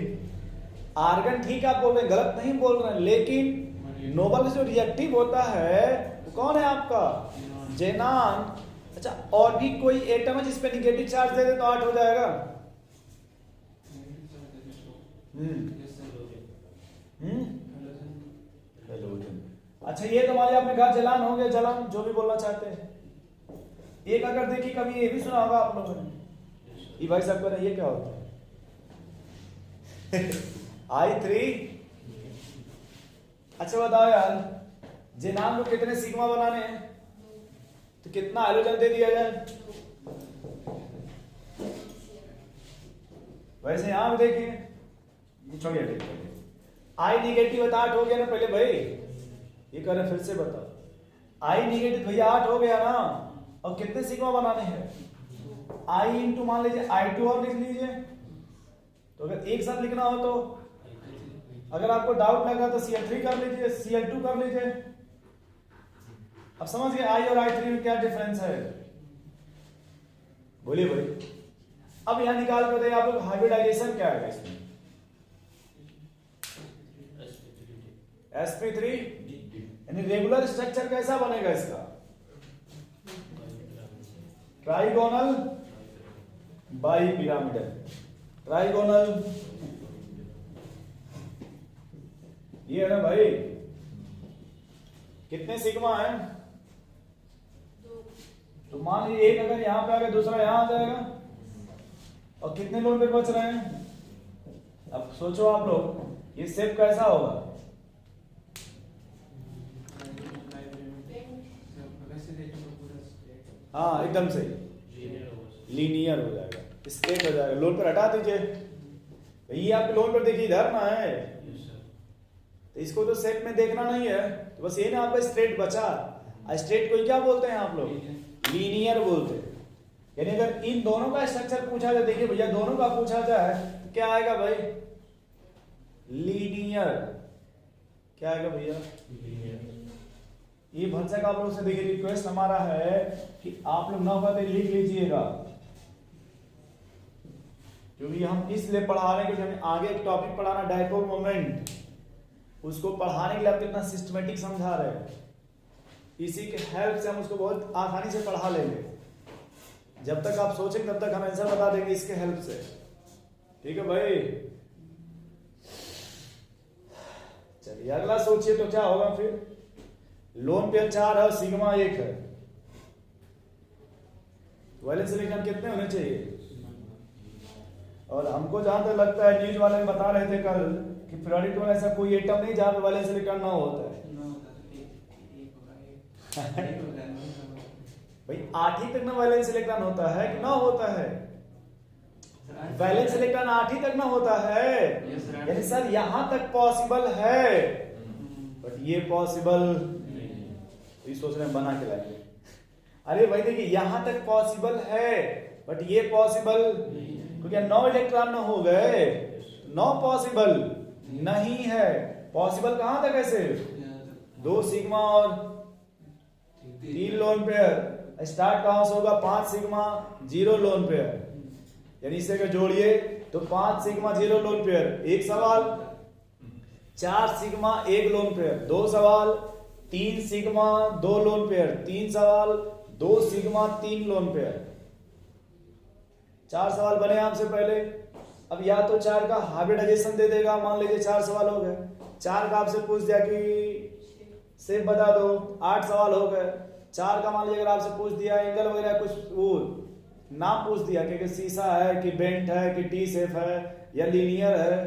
आर्गन ठीक आप बोल रहे हैं, गलत नहीं बोल रहे हैं, लेकिन नोबल जो रिएक्टिव होता है वो कौन है आपका? जेनान। अच्छा, और भी कोई एटम है जिसपे निगेटिव चार्ज दे दे तो 8 हो जाएगा? अच्छा, ये तो मान लिया आपने कहा जलान हो गया, जलान जो भी बोलना चाहते हैं। एक अगर देखिए, कभी ये भी सुना होगा आप लोगों ने, ये भाई साहब कह ये क्या होता है? I3। अच्छा बताओ यार, जेनान को कितने सिग्मा बनाने हैं, तो कितना हाइड्रोजन दे दिया जाए? वैसे यहां भी देखिए, ये छोड़िए, I नेगेटिव 8 हो गया ना पहले भाई, ये कह रहे फिर से बताओ। I नेगेटिव भैया 8 हो गया ना, और कितने सिग्मा बनाने हैं? I इंटू मान लीजिए I2 और लिख लीजिए, तो अगर एक साथ लिखना हो तो अगर आपको डाउट लगा तो Cl3 कर लीजिए, Cl2 कर लीजिए। अब समझ गए I और I3 में क्या डिफरेंस है? बोलिए भाई। अब यहां निकाल कर बताइए आप लोग, हाइब्रिडाइजेशन क्या है इसमें? sp3, यानी रेगुलर स्ट्रक्चर कैसा बनेगा इसका? Trigonal bipyramidal. ट्राइगोनल ये है ना भाई, कितने सिग्मा है? तो मान लीजिए एक अगर यहां पे आ गया, दूसरा यहां आ जाएगा, और कितने लोन पे बच रहे हैं? अब सोचो आप लोग, ये शेप कैसा होगा? हाँ एकदम सही, लीनियर हो जाएगा, स्ट्रेट हो जाएगा। लोन पर हटा दीजिए, ये आपके लोन पर देखिए इधर ना है, तो इसको तो सेट में देखना नहीं है, तो बस ये ना आपका स्ट्रेट बचा। स्ट्रेट को क्या बोलते हैं आप लोग? लीनियर बोलते हैं। यानी अगर इन दोनों का स्ट्रक्चर पूछा जाए, देखिए भैया दोनों का पूछा जाए तो क्या आएगा भाई? लीनियर। क्या आएगा भैया? ये भंसा का आप लोग से देखिए रिक्वेस्ट हमारा है कि आप लोग ना होगा तो लिख लीजिएगा, क्योंकि हम इसलिए पढ़ा रहे हैं क्योंकि हमें आगे एक टॉपिक पढ़ाना डाइपोल मोमेंट, उसको पढ़ाने के लिए आप कितना सिस्टमेटिक समझा रहे हैं। इसी के हेल्प से हम उसको बहुत आसानी से पढ़ा लेंगे। जब तक आप सोचेंगे तब तक हम आंसर बता देंगे इसके हेल्प से। ठीक है भाई, चलिए अगला सोचिए तो क्या होगा फिर। लोन पेयर 4 है और सिग्मा 1 है, वैलेंस इलेक्ट्रॉन कितने होने चाहिए? और हमको जहां तक लगता है न्यूज वाले बता रहे थे कल कि पीरियोडिक में ऐसा कोई एटम नहीं जहां पे वैलेंस इलेक्ट्रॉन ना होता है। भाई 8 ही तक ना वैलेंस इलेक्ट्रॉन होता है कि ना होता है? वैलेंस इलेक्ट्रॉन 8 ही तक ना होता है। यानी सर यहां तक पॉसिबल है बट ये पॉसिबल नहीं। ये सोच रहे हैं बना के लाएंगे। अरे भाई देखिए यहां तक पॉसिबल है बट ये पॉसिबल क्योंकि 9 इलेक्ट्रॉन ना हो गए, 9 पॉसिबल नहीं है। पॉसिबल कहां तक है? सिर्फ 2 सिग्मा और 3 लोन पेयर। स्टार्ट कहां से होगा? 5 सिग्मा 0 लोन पेयर। यानी इसे अगर जोड़िए तो 5 सिग्मा 0 लोन पेयर 1 सवाल, 4 सिग्मा 1 लोन पेयर 2 सवाल, 3 सिग्मा 2 लोन पेयर 3 सवाल, 2 सिग्मा 3 लोन पेयर। 4 सवाल बने आपसे पहले। अब या तो 4 का हाइब्रिडाइजेशन दे देगा, मान लीजिए 4 सवाल हो गए। 4 का आपसे पूछ दिया कि शेप बता दो, 8 सवाल हो गए। 4 का मान लीजिए अगर आपसे पूछ दिया एंगल वगैरह कुछ वो नाम पूछ दिया कि शीशा है कि बेंट है कि टी शेप है या लीनियर है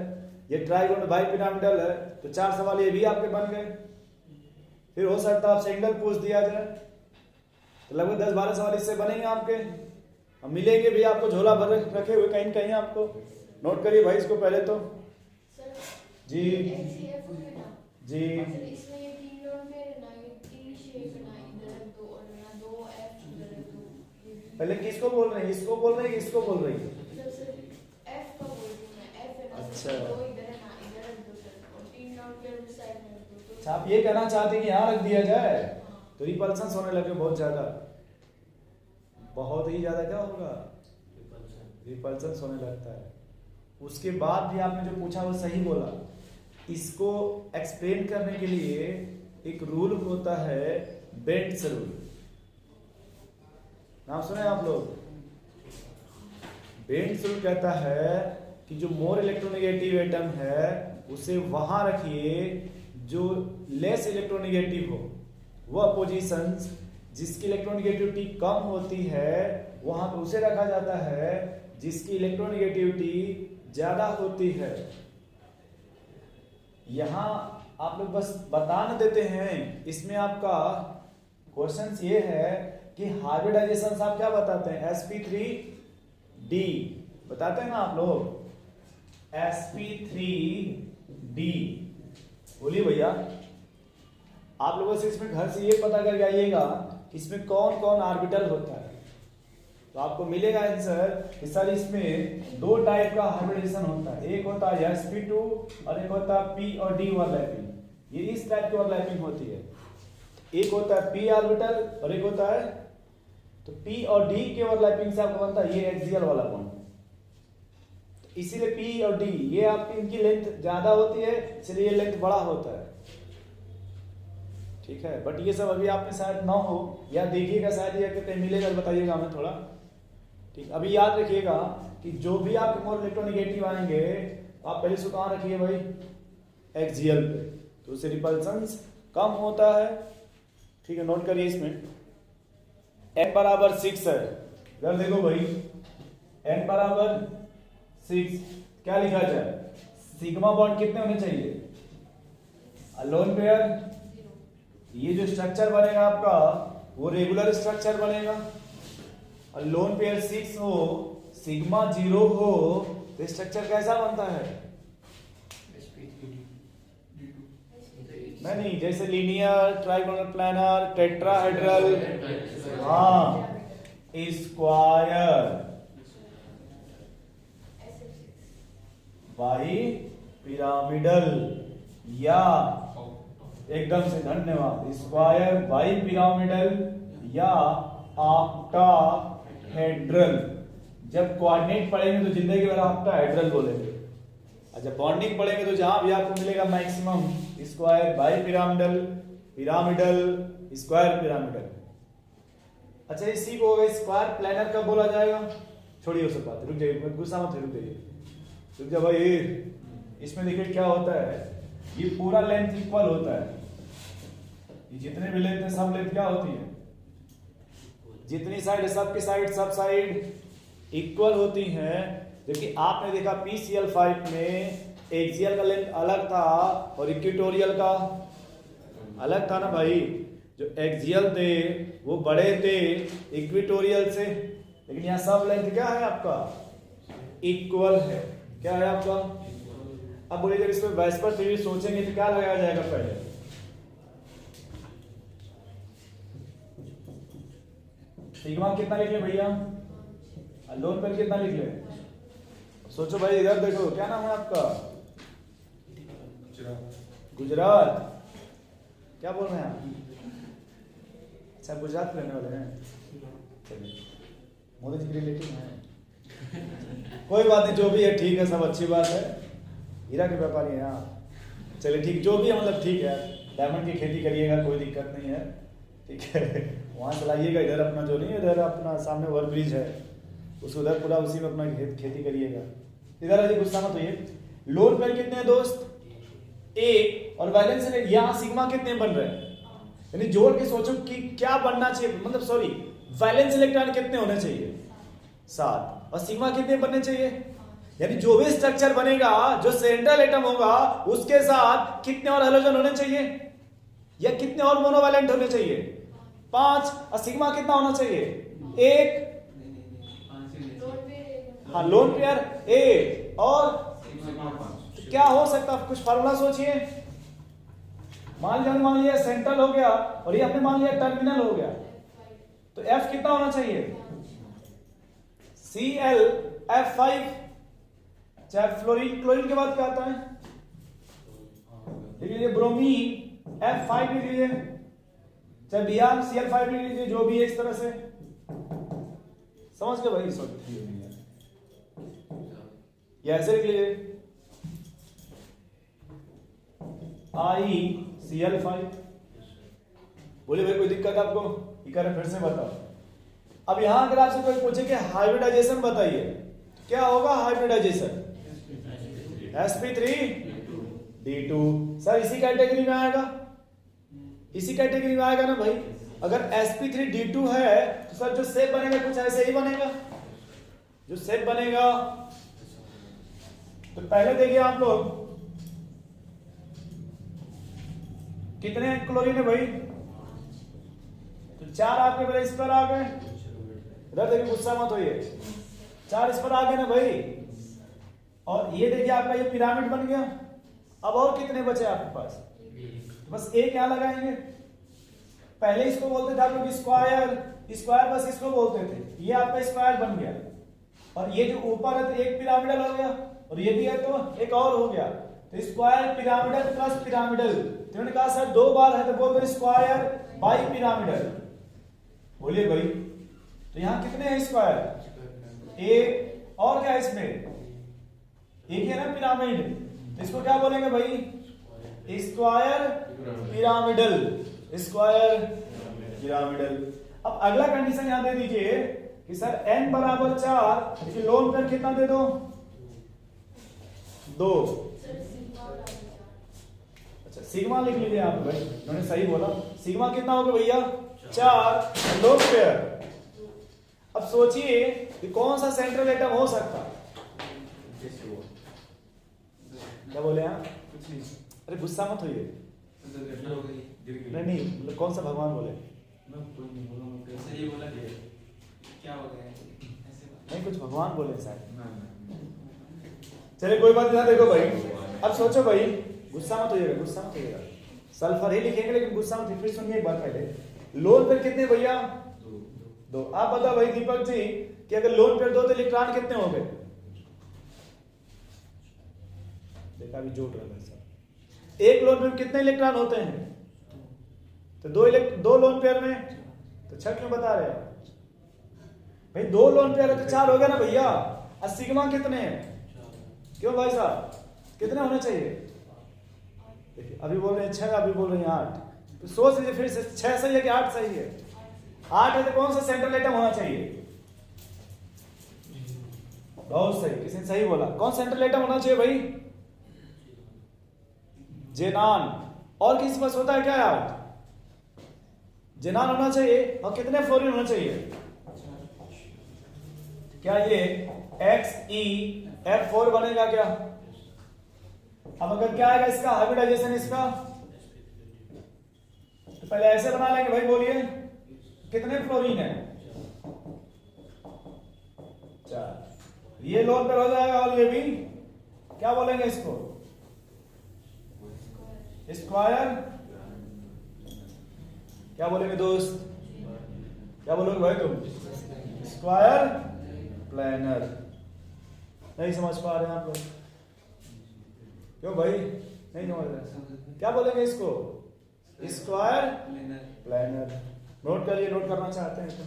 या ट्राइगोनल बाइपिरामिडल है, तो 4 सवाल ये भी आपके बन गए। फिर हो सकता है आपसे एंगल पूछ दिया जाए तो लगभग 10-12 सवाल इससे बनेंगे आपके। हम मिलेंगे भी आपको झोला भर रखे हुए कहीं कहीं। आपको नोट करिए भाई इसको पहले तो जी जी। पहले किसको बोल रहे हैं? इसको बोल रहे हैं कि इसको बोल रही है? अच्छा, आप ये कहना चाहते हैं कि यहाँ रख दिया जाए तो रिपल्सन होने लगे बहुत ज्यादा, बहुत ही ज्यादा। क्या होगा? रिपल्सन होने लगता है। उसके बाद भी आपने जो पूछा वो सही बोला। इसको एक्सप्लेन करने के लिए एक रूल होता है बेंट्स रूल। नाम सुने आप लोग? बेंट्स रूल कहता है कि जो मोर इलेक्ट्रोनेगेटिव एटम है उसे वहां रखिए जो लेस इलेक्ट्रोनेगेटिव हो। वह पोजीशंस जिसकी इलेक्ट्रोनेगेटिविटी कम होती है वहां पर उसे रखा जाता है जिसकी इलेक्ट्रोनेगेटिविटी ज्यादा होती है। यहां आप लोग बस बता न देते हैं। इसमें आपका क्वेश्चन ये है कि हाइब्रिडाइजेशन आप क्या बताते हैं? sp3d बताते हैं ना आप लोग? sp3d बोलिए भैया। आप लोगों से इसमें घर से ये पता करके आइएगा कि इसमें कौन कौन ऑर्बिटल होता है। तो आपको मिलेगा आंसर कि सर इसमें 2 टाइप का हाइब्रिडाइजेशन होता है। एक होता है sp2 और एक होता है p और d ओवरलैपिंग। ये इस टाइप की ओवरलैपिंग होती है। एक होता है p ऑर्बिटल और एक होता है तो p और d के ओवरलैपिंग से आपको बनता है ये एक्सियल वाला बॉन्ड। इसीलिए p और d ये आपकी इनकी लेंथ ज्यादा होती है, इसलिए ये लेंथ बड़ा होता है। ठीक है, बट ये सब अभी आपने शायद ना हो या देखिएगा शायद या कहते मिलेगा, बताइएगा हमें थोड़ा। ठीक, अभी याद रखिएगा कि जो भी आपके मोर इलेक्ट्रोनेगेटिव आएंगे आप पहले से कहां रखिए भाई? एक्सियल पे, तो उससे रिपल्सन्स कम होता है। ठीक है, नोट करिए इसमें n बराबर 6 है। इधर देखो भाई n बराबर 6 क्या लिखा जाए? सिग्मा बॉन्ड कितने होने चाहिए? लोन पेयर ये जो स्ट्रक्चर बनेगा आपका वो रेगुलर स्ट्रक्चर बनेगा। और लोन पेयर 6 हो, सिग्मा 0 हो तो स्ट्रक्चर कैसा बनता है? नहीं, जैसे लीनियर, ट्राइगोनल, प्लानर, टेट्राहेड्रल, हाँ, स्क्वायर, बाई पिरामिडल या एकदम से धन्यवाद स्क्वायर, बाई पिरामिडल या ऑक्टाहेड्रल। जब कोऑर्डिनेट पढ़ेंगे तो जिंदगी भर ऑक्टाहेड्रल बोलेंगे। अच्छा बॉन्डिंग पढ़ेंगे तो जहां भी आपको मिलेगा maximum square bi pyramidal, pyramidal, square pyramidal. अच्छा इसी को स्क्वायर प्लेनर कब बोला जाएगा? छोड़िए वो सब बात, रुक जाइए, गुस्सा मत रुक जाइए, रुक जा भाई। इसमें देखिए क्या होता है, ये पूरा लेंथ इक्वल होता है, ये जितने भी लेंथ है सब लेंथ क्या होती है, जितनी साइड है सबकी साइड सब साइड इक्वल होती हैं। जबकि आपने देखा PCl5 में एक्सियल का लेंथ अलग था और इक्वेटोरियल का अलग था ना भाई। जो एक्सियल थे वो बड़े थे इक्वेटोरियल से, लेकिन यहाँ सब लेंथ क्या है आपका, इक्वल है। क्या है आपका? अब बोलिए जब इसमें वेस्पर थ्योरी सोचेंगे तो क्या लगाया जाएगा पहले? सिग्मा कितना लिख ले भैया, लोन पर कितना लिख ले? सोचो भाई, इधर देखो, क्या नाम है आपका? गुजरात। क्या बोल रहे हैं आप? अच्छा गुजरात रहने वाले हैं, चलिए मोदी जी के रिलेटिव हैं, कोई बात नहीं, जो भी है ठीक है, सब अच्छी बात है, हीरा के व्यापारी हैं आप। चलिए ठीक, जो भी है मतलब ठीक है, डायमंड की खेती करिएगा, कोई दिक्कत नहीं है, ठीक है। वहाँ से लाइएगा, इधर अपना जो नहीं है, इधर अपना सामने ओवर ब्रिज है, उसको उधर पूरा उसी में अपना खेती करिएगा। इधर अभी गुस्सा मत होइए। लोड पेयर कितने हैं दोस्त? एक, और वैलेंस इलेक्ट्रॉन यहाँ सिग्मा कितने बन रहे हैं, यानी जोड़ के सोचो कि क्या बनना चाहिए, मतलब सॉरी वैलेंस इलेक्ट्रॉन कितने होने चाहिए? 7, और सिग्मा कितने बनने चाहिए? यानी जो भी स्ट्रक्चर बनेगा, जो सेंट्रल एटम होगा उसके साथ कितने और हैलोजन होने चाहिए, या कितने और मोनोवैलेंट होने चाहिए? 5, और सिग्मा कितना होना चाहिए? 1। हाँ लोन पेयर 1 और तो क्या हो सकता है, कुछ फार्मूला सोचिए। मान लिया सेंट्रल हो गया और ये आपने मान लिया टर्मिनल हो गया, तो F कितना होना चाहिए? ClF5। चाहे फ्लोरीन, क्लोरीन के बाद क्या आता है? लिख लीजिए ब्रोमीन F5 लिख लीजिए, चाहे Br Cl5 लिख लीजिए, जो भी है इस तरह से समझ के भाई, ये ऐसे लिख लीजिए ICl5। बोलिए भाई कोई दिक्कत आपको? ये कर फिर से बताओ। अब यहां अगर आपसे कोई पूछे कि हाइब्रिडाइजेशन बताइए, क्या होगा हाइब्रिडाइजेशन? sp3d2। सर इसी कैटेगरी में आएगा, इसी कैटेगरी में आएगा ना भाई। अगर sp3d2 है तो सर जो शेप बनेगा कुछ ऐसे ही बनेगा, जो शेप बनेगा। तो पहले देखिए आप लोग कितने क्लोरीन है भाई? तो 4 आपके मेरे इस पर आ गए, इधर देखिए गुस्सा मत होइए, 4 इस पर आ गए ना भाई। और ये देखिए आपका ये पिरामिड बन गया। अब और कितने बचे आपके पास? बस एक यहां लगाएंगे। पहले इसको बोलते थे आप लोग स्क्वायर, स्क्वायर बस इसको बोलते थे, ये आपका स्क्वायर बन गया। और ये जो ऊपर है तो एक पिरामिडल हो गया, और ये भी है तो एक और हो गया। तो स्क्वायर पिरामिडल प्लस पिरामिडल, तो उन्होंने कहा सर 2 बार है तो बोल दो स्क्वायर बाई पिरामिडल। बोलिए भाई, तो यहां कितने हैं स्क्वायर? एक, और क्या है इसमें? एक ही है ना पिरामिड, तो इसको क्या बोलेंगे भाई? Square pyramidal, square pyramidal. अब अगला कंडीशन यहां दे दीजिए कि सर n बराबर 4, इसकी लोन पेयर कितना दे दो? 2। अच्छा सिग्मा लिख लीजिए आप भाई, उन्होंने सही बोला। सिग्मा कितना होगा भैया? 4 लोन पेयर। अब सोचिए कि कौन सा सेंट्रल एटम हो सकता? क्या बोले आप? अरे गुस्सा मत होइए, नहीं मतलब कौन सा भगवान बोले? नहीं कुछ भगवान बोले शायद। चलिए कोई बात नहीं, देखो भाई अब सोचो भाई, गुस्सा मत होइएगा, गुस्सा मत होइएगा, सल्फर ही लिखेंगे लेकिन गुस्सा मत। फिर सुनिए एक बार पहले, लोन पेयर कितने भैया? 2। आप बताओ भाई दीपक जी कि अगर लोन पेयर 2 तो इलेक्ट्रॉन कितने हो गए? देखा अभी जोड़ रहा है सर, एक लोन पेयर कितने इलेक्ट्रॉन होते हैं? तो 2 लोन पेयर में, तो 6 क्यों बता रहे हैं भाई? 2 लोन पेयर है तो 4 हो गया ना भैया। और सिग्मा कितने हैं? क्यों भाई साहब? कितने होने चाहिए? देखिए अभी बोल रहे हैं 6, अभी बोल रहे हैं 8, तो सोच लीजिए फिर से 6 सही है कि 8 सही है? 8 है तो कौन सा सेंट्रल एटम होना चाहिए? बहुत सही, किसी ने सही बोला। कौन सेंट्रल एटम होना चाहिए भाई? जेनान। और किसी पास होता है क्या यार? जेनान होना चाहिए। और कितने फ्लोरीन होना चाहिए? क्या ये XeF4 बनेगा क्या? अब अगर क्या आएगा इसका हाइब्रिडाइजेशन इसका, तो पहले ऐसे बना लेंगे भाई, बोलिए कितने फ्लोरीन है? 4। ये लोन पे हो जाएगा और ये भी क्या बोलेंगे इसको? स्क्वायर। क्या बोलेंगे दोस्त? क्या बोलोगे भाई तुम? Square planar. नहीं समझ पा रहे हैं आप लोग? क्यों भाई नहीं समझ रहे? क्या बोलेंगे इसको? Square planar. नोट करिए, नोट करना चाहते हैं तो।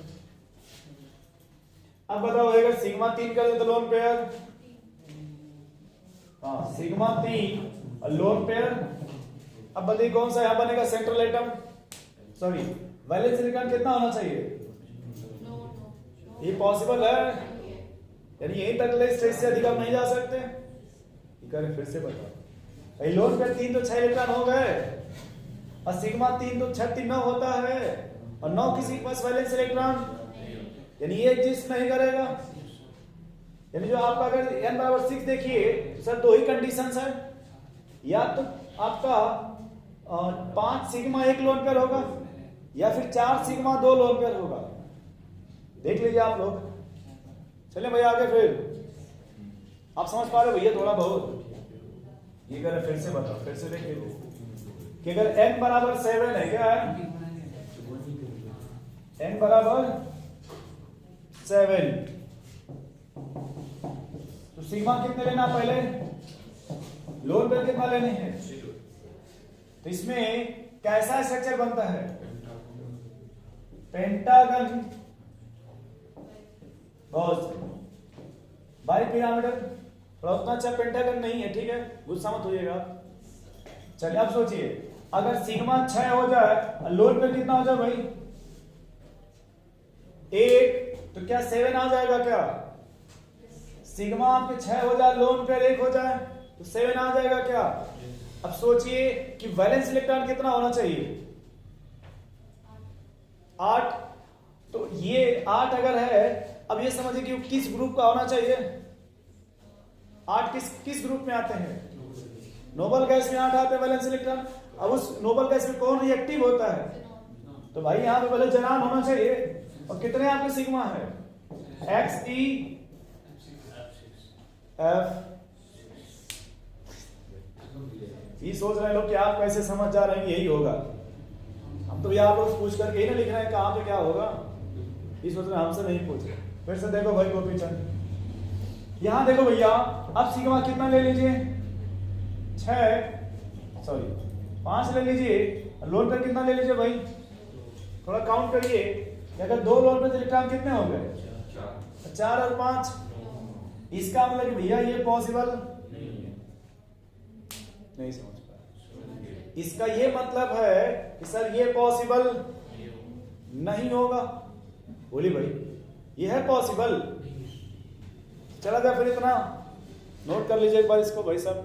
अब बताओ अगर सिग्मा 3 कर दे तो लोन पेयर, हाँ सिग्मा 3 और लोन पेयर। अब बताइए कौन सा यहां बनेगा central atom? Sorry valence electron कितना होना चाहिए? ये पॉसिबल है? यानी यहीं तक ले, स्टेज से अधिक आप नहीं जा सकते? करें फिर से बताओ। लोन पेयर 3 तो 6 इलेक्ट्रॉन हो गए, और सिग्मा 3 तो 6 3 9 होता है, और 9 किसी के पास वैलेंस इलेक्ट्रॉन, यानी ये एग्जिस्ट नहीं करेगा। यानी जो आपका अगर n बराबर 6 देखिए तो सर 2 ही कंडीशंस है, या तो आपका 5 सिग्मा 1 लोन पेयर होगा, या फिर 4 सिग्मा 2 लोन पेयर होगा। देख लीजिए आप लोग। चलिए भैया आगे, फिर आप समझ पा रहे हो भैया थोड़ा बहुत? ये करें फिर से बताओ, फिर से देखिए कि अगर n बराबर 7 है, क्या है? n बराबर 7, तो सिग्मा कितने लेना पहले? लोन पेयर कितना लेने हैं? तो इसमें कैसा स्ट्रक्चर बनता है? पेंटागन। बहुत बाई पिरामिडल। थोड़ा उतना अच्छा पेंटागन नहीं है, ठीक है, गुस्सा मत होइएगा। चलिए अब सोचिए अगर सिग्मा 6 हो जाए, लोन पेयर कितना हो जाए भाई? 1, तो क्या 7 आ जाएगा क्या? सिग्मा आपके 6 हो जाए, लोन पेयर 1 हो जाए, तो 7 आ जाएगा क्या? अब सोचिए कि वैलेंस इलेक्ट्रॉन कितना होना चाहिए? 8। तो ये 8 अगर है, अब ये समझिए कि किस ग्रुप का होना चाहिए? 8 किस ग्रुप में आते हैं? नोबल गैस में 8 आते हैं वैलेंस इलेक्ट्रॉन। अब उस नोबल गैस में कौन रिएक्टिव होता है? तो भाई यहां पे पहले जनान होना चाहिए। और कितने आपके सिग्मा है? XeF। ये सोच रहे लोग कि आप कैसे समझ जा रहे हैं कि यही होगा। हम तो भैया आप लोग पूछ करके ही ना लिख रहे हैं कहां पे क्या होगा। ये सोच रहे हैं हमसे नहीं पूछ रहे। फिर से देखो भाई कॉपी चंद, यहां देखो भैया। अब सिग्मा कितना ले लीजिए? 5 ले लीजिए। लोन पेयर कितना ले लीजिए भाई? थोड़ा काउंट करिए। अगर 2 लोन पेयर इलेक्ट्रॉन कितने हो गए? 4 और 5। इसका मतलब कि भैया ये पॉसिबल नहीं समझ पाया। इसका ये मतलब है कि सर ये पॉसिबल नहीं होगा। बोलिए भाई ये है पॉसिबल? चला जाए फिर, इतना नोट कर लीजिए एक बार इसको भाई साहब।